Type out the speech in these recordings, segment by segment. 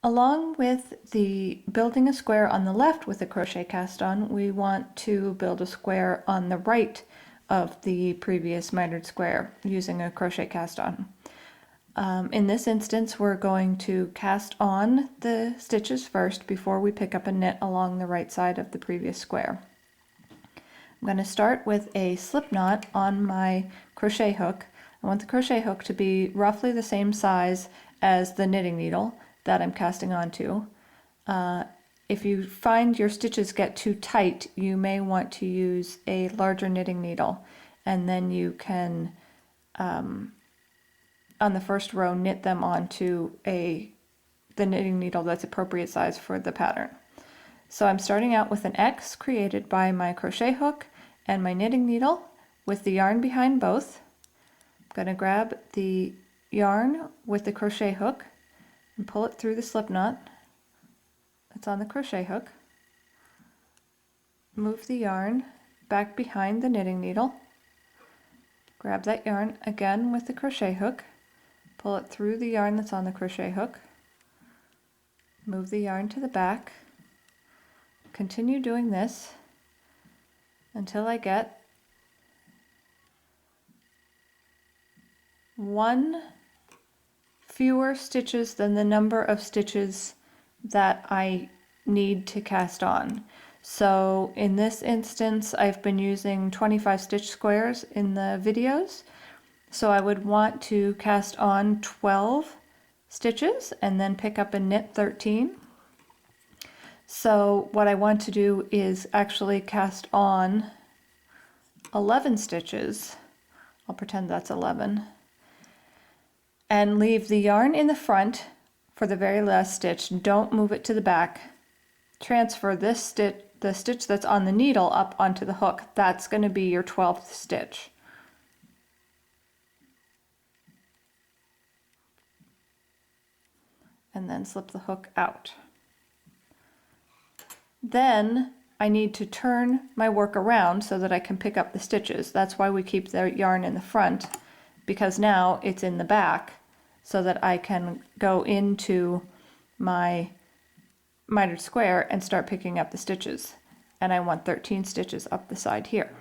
Along with the building a square on the left with the crochet cast on, we want to build a square on the right of the previous mitered square using a crochet cast on. In this instance, we're going to cast on the stitches first before we pick up a knit along the right side of the previous square. I'm going to start with a slip knot on my crochet hook. I want the crochet hook to be roughly the same size as the knitting needle that I'm casting onto. If you find your stitches get too tight, you may want to use a larger knitting needle, and then you can, on the first row, knit them onto the knitting needle that's appropriate size for the pattern. So I'm starting out with an X created by my crochet hook and my knitting needle with the yarn behind both. I'm going to grab the yarn with the crochet hook and pull it through the slip knot that's on the crochet hook. Move the yarn back behind the knitting needle. Grab that yarn again with the crochet hook, pull it through the yarn that's on the crochet hook. Move the yarn to the back. Continue doing this until I get one fewer stitches than the number of stitches that I need to cast on. So in this instance, I've been using 25 stitch squares in the videos. So I would want to cast on 12 stitches and then pick up and knit 13. So what I want to do is actually cast on 11 stitches. I'll pretend that's 11. And leave the yarn in the front for the very last stitch. Don't move it to the back. Transfer this stitch, the stitch that's on the needle, up onto the hook. That's going to be your 12th stitch. And then slip the hook out. Then I need to turn my work around so that I can pick up the stitches. That's why we keep the yarn in the front, because now it's in the back so that I can go into my mitered square and start picking up the stitches. And I want 13 stitches up the side here.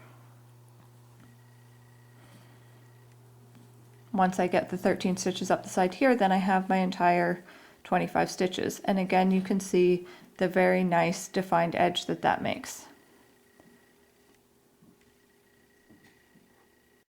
Once I get the 13 stitches up the side here, then I have my entire 25 stitches. And again, you can see the very nice defined edge that makes.